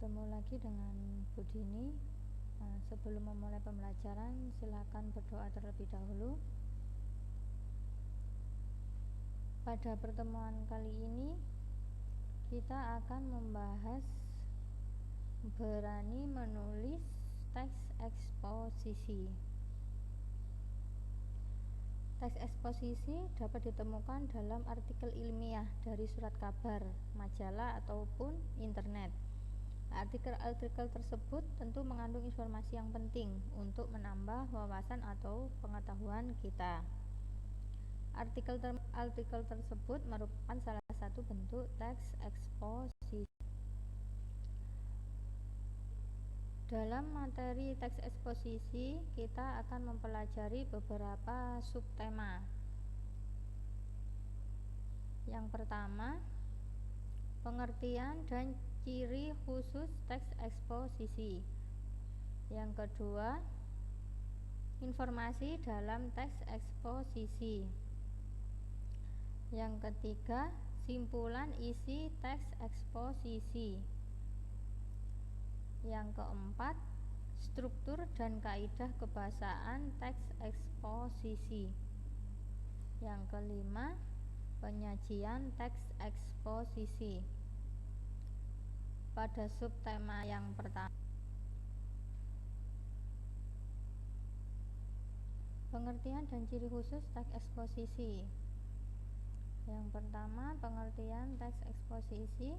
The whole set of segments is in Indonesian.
Bertemu lagi dengan Bu Dini. Sebelum memulai pembelajaran, silakan berdoa terlebih dahulu. Pada pertemuan kali ini, kita akan membahas berani menulis teks eksposisi. Teks eksposisi dapat ditemukan dalam artikel ilmiah dari surat kabar, majalah, ataupun internet. Artikel-artikel tersebut tentu mengandung informasi yang penting untuk menambah wawasan atau pengetahuan kita. Artikel tersebut merupakan salah satu bentuk teks eksposisi. Dalam materi teks eksposisi, kita akan mempelajari beberapa subtema. Yang pertama, pengertian dan ciri khusus teks eksposisi. Yang kedua, informasi dalam teks eksposisi. Yang ketiga, simpulan isi teks eksposisi. Yang keempat, struktur dan kaidah kebahasaan teks eksposisi. Yang kelima, penyajian teks eksposisi. Pada subtema yang pertama, pengertian dan ciri khusus teks eksposisi. Yang pertama, pengertian teks eksposisi.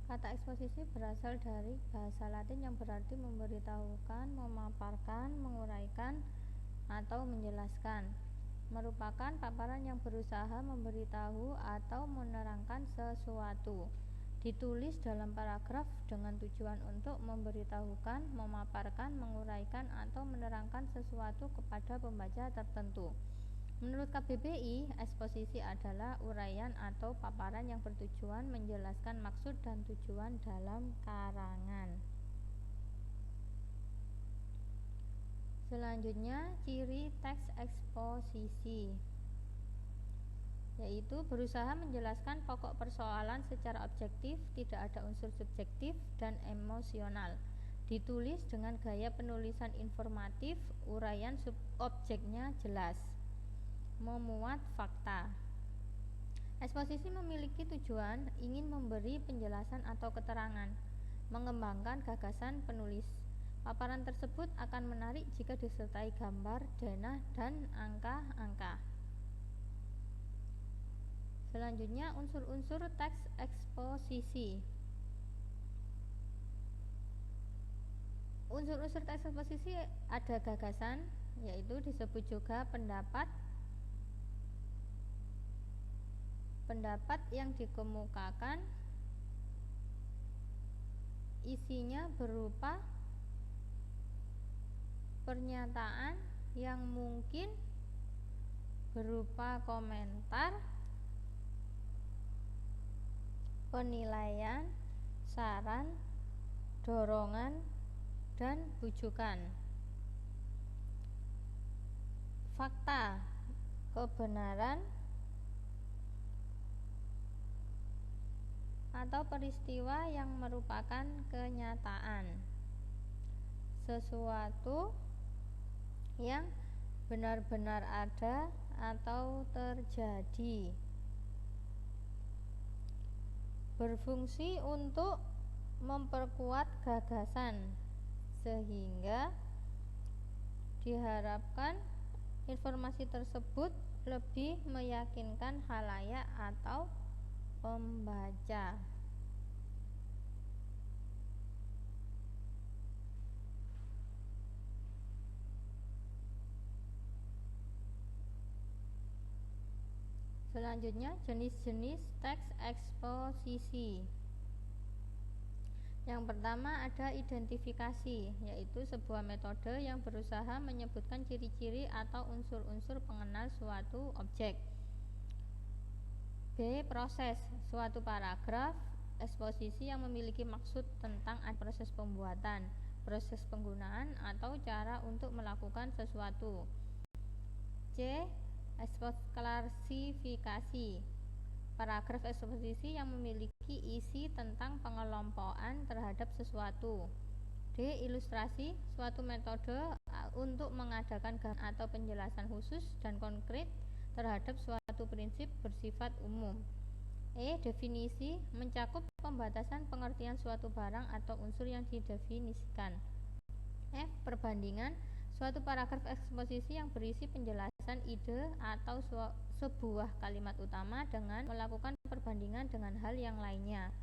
Kata eksposisi berasal dari bahasa Latin yang berarti memberitahukan, memaparkan, menguraikan, atau menjelaskan. Merupakan paparan yang berusaha memberitahu atau menerangkan sesuatu. Ditulis dalam paragraf dengan tujuan untuk memberitahukan, memaparkan, menguraikan, atau menerangkan sesuatu kepada pembaca tertentu. Menurut KBBI, eksposisi adalah uraian atau paparan yang bertujuan menjelaskan maksud dan tujuan dalam karangan. Selanjutnya, ciri teks eksposisi, yaitu berusaha menjelaskan pokok persoalan secara objektif, tidak ada unsur subjektif dan emosional. Ditulis dengan gaya penulisan informatif, uraian subobjeknya jelas, memuat fakta. Eksposisi memiliki tujuan ingin memberi penjelasan atau keterangan, mengembangkan gagasan penulis. Paparan tersebut akan menarik jika disertai gambar, denah, dan angka-angka. Selanjutnya, unsur-unsur teks eksposisi. Unsur-unsur teks eksposisi ada gagasan, yaitu disebut juga pendapat yang dikemukakan, isinya berupa pernyataan yang mungkin, berupa komentar, penilaian, saran, dorongan, dan bujukan. Fakta, kebenaran, atau peristiwa yang merupakan kenyataan, sesuatu yang benar-benar ada atau terjadi, berfungsi untuk memperkuat gagasan sehingga diharapkan informasi tersebut lebih meyakinkan khalayak atau pembaca. Selanjutnya, jenis-jenis teks eksposisi. Yang pertama ada identifikasi, yaitu sebuah metode yang berusaha menyebutkan ciri-ciri atau unsur-unsur pengenal suatu objek. B. Proses, suatu paragraf eksposisi yang memiliki maksud tentang proses pembuatan, proses penggunaan, atau cara untuk melakukan sesuatu. C. Klasifikasi. Paragraf eksposisi yang memiliki isi tentang pengelompokan terhadap sesuatu. D. Ilustrasi, suatu metode untuk mengadakan gambaran atau penjelasan khusus dan konkret terhadap suatu prinsip bersifat umum. E. Definisi, mencakup pembatasan pengertian suatu barang atau unsur yang didefinisikan. F. Perbandingan, suatu paragraf eksposisi yang berisi penjelasan ide atau sebuah kalimat utama dengan melakukan perbandingan dengan hal yang lainnya.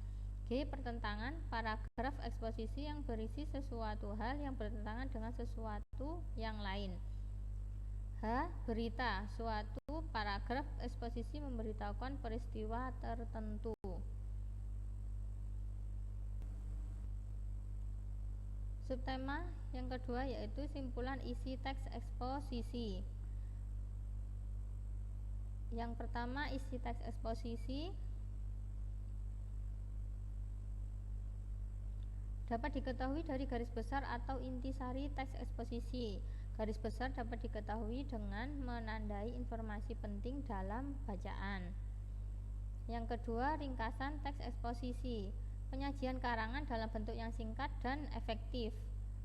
G. Pertentangan, paragraf eksposisi yang berisi sesuatu hal yang bertentangan dengan sesuatu yang lain. H. Berita, suatu paragraf eksposisi memberitahukan peristiwa tertentu. Subtema yang kedua yaitu simpulan isi teks eksposisi. Yang pertama, isi teks eksposisi dapat diketahui dari garis besar atau intisari teks eksposisi. Garis besar dapat diketahui dengan menandai informasi penting dalam bacaan. Yang kedua, ringkasan teks eksposisi. Penyajian karangan dalam bentuk yang singkat dan efektif.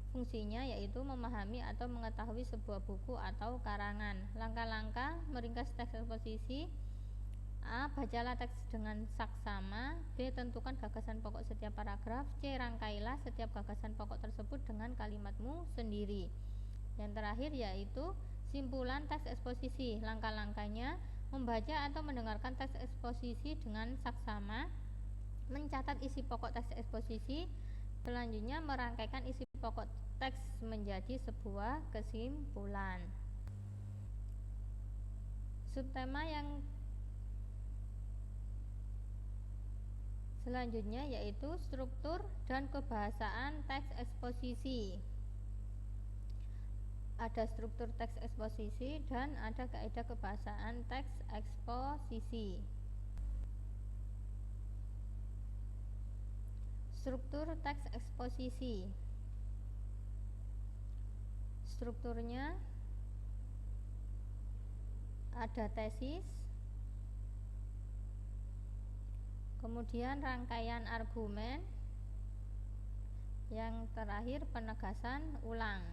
Fungsinya yaitu memahami atau mengetahui sebuah buku atau karangan. Langkah-langkah meringkas teks eksposisi. A. Bacalah teks dengan saksama. B. Tentukan gagasan pokok setiap paragraf. C. Rangkailah setiap gagasan pokok tersebut dengan kalimatmu sendiri. Yang terakhir yaitu simpulan teks eksposisi. Langkah-langkahnya: membaca atau mendengarkan teks eksposisi dengan saksama, mencatat isi pokok teks eksposisi, selanjutnya merangkaikan isi pokok teks menjadi sebuah kesimpulan. Subtema yang selanjutnya yaitu struktur dan kebahasaan teks eksposisi. Ada struktur teks eksposisi dan ada kaidah kebahasaan teks eksposisi. Struktur teks eksposisi. Strukturnya ada tesis, kemudian rangkaian argumen, yang terakhir penegasan ulang.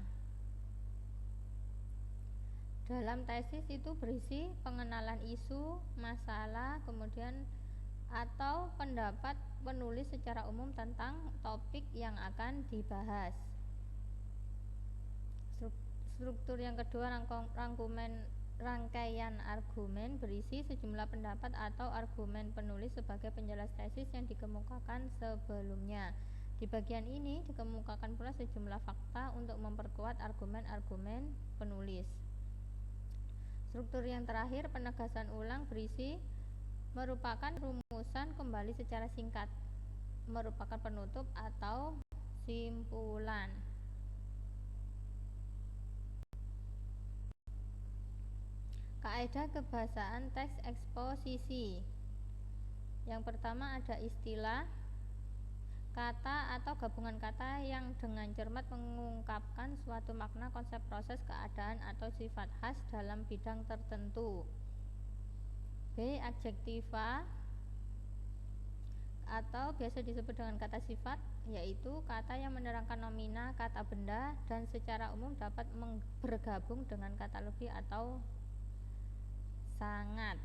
Dalam tesis itu berisi pengenalan isu, masalah, kemudian atau pendapat penulis secara umum tentang topik yang akan dibahas. Struktur yang kedua, rangkaian argumen berisi sejumlah pendapat atau argumen penulis sebagai penjelas tesis yang dikemukakan sebelumnya. Di bagian ini dikemukakan pula sejumlah fakta untuk memperkuat argumen-argumen penulis. Struktur yang terakhir, penegasan ulang, berisi merupakan rumusan kembali secara singkat, merupakan penutup atau simpulan. Kaidah kebahasaan teks eksposisi. Yang pertama ada istilah, kata atau gabungan kata yang dengan cermat mengungkapkan suatu makna, konsep, proses, keadaan, atau sifat khas dalam bidang tertentu. B. Adjektiva atau biasa disebut dengan kata sifat, yaitu kata yang menerangkan nomina, kata benda, dan secara umum dapat bergabung dengan kata lebih atau sangat.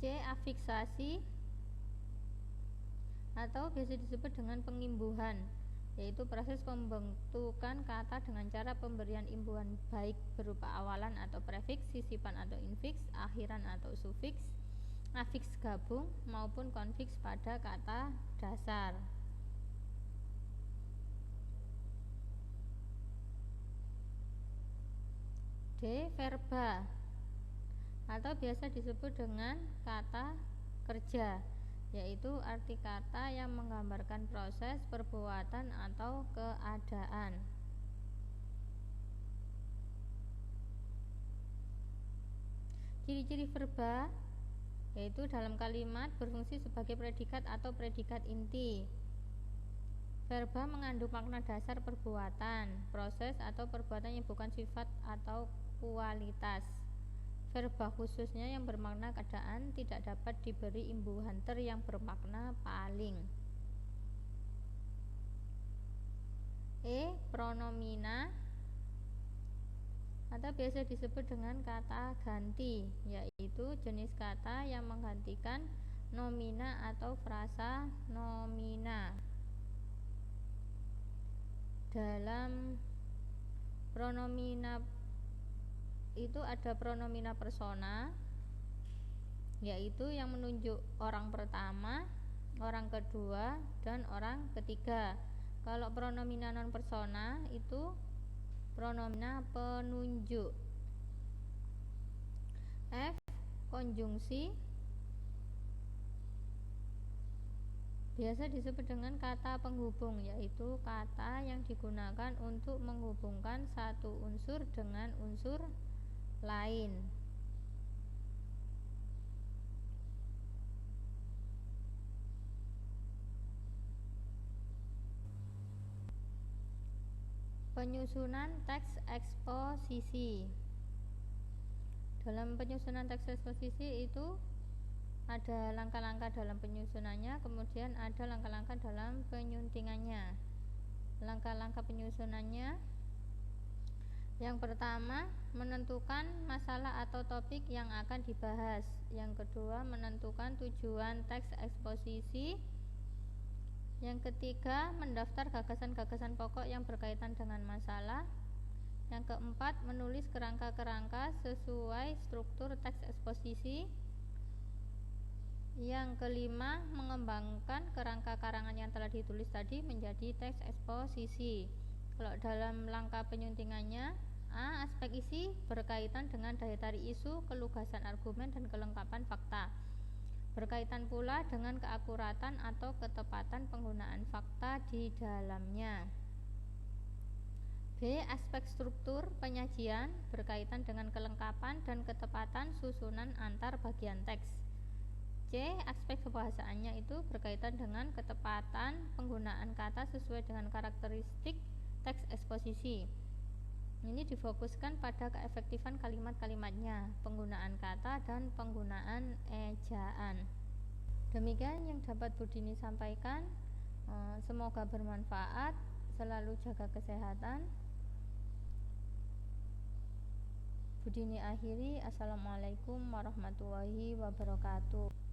C. Afiksasi atau biasa disebut dengan pengimbuhan, yaitu proses pembentukan kata dengan cara pemberian imbuhan baik berupa awalan atau prefiks, sisipan atau infiks, akhiran atau sufiks, afiks gabung maupun konfiks pada kata dasar. D. Verba atau biasa disebut dengan kata kerja, yaitu arti kata yang menggambarkan proses, perbuatan, atau keadaan. Ciri-ciri verba yaitu dalam kalimat berfungsi sebagai predikat atau predikat inti. Verba mengandung makna dasar perbuatan, proses atau perbuatan yang bukan sifat atau kualitas. Verba khususnya yang bermakna keadaan tidak dapat diberi imbuhan ter yang bermakna paling. Pronomina atau biasa disebut dengan kata ganti, yaitu jenis kata yang menggantikan nomina atau frasa nomina. Dalam pronomina itu ada pronomina persona, yaitu yang menunjuk orang pertama, orang kedua, dan orang ketiga. Kalau pronomina non persona itu pronomina penunjuk. Konjungsi biasa disebut dengan kata penghubung, yaitu kata yang digunakan untuk menghubungkan satu unsur dengan unsur lain. Penyusunan teks eksposisi. Dalam penyusunan teks eksposisi itu ada langkah-langkah dalam penyusunannya, kemudian ada langkah-langkah dalam penyuntingannya. Langkah-langkah penyusunannya, yang pertama, menentukan masalah atau topik yang akan dibahas. Yang kedua, menentukan tujuan teks eksposisi. Yang ketiga, mendaftar gagasan-gagasan pokok yang berkaitan dengan masalah. Yang keempat, menulis kerangka-kerangka sesuai struktur teks eksposisi. Yang kelima, mengembangkan kerangka karangan yang telah ditulis tadi menjadi teks eksposisi. Kalau dalam langkah penyuntingannya, aspek isi berkaitan dengan daya tarik isu, kelugasan argumen, dan kelengkapan fakta. Berkaitan pula dengan keakuratan atau ketepatan penggunaan fakta di dalamnya. B. Aspek struktur penyajian berkaitan dengan kelengkapan dan ketepatan susunan antar bagian teks. C. Aspek kebahasaannya itu berkaitan dengan ketepatan penggunaan kata sesuai dengan karakteristik teks eksposisi. Ini difokuskan pada keefektifan kalimat-kalimatnya, penggunaan kata, dan penggunaan ejaan. Demikian yang dapat Budini sampaikan. Semoga bermanfaat. Selalu jaga kesehatan. Budini akhiri. Assalamualaikum warahmatullahi wabarakatuh.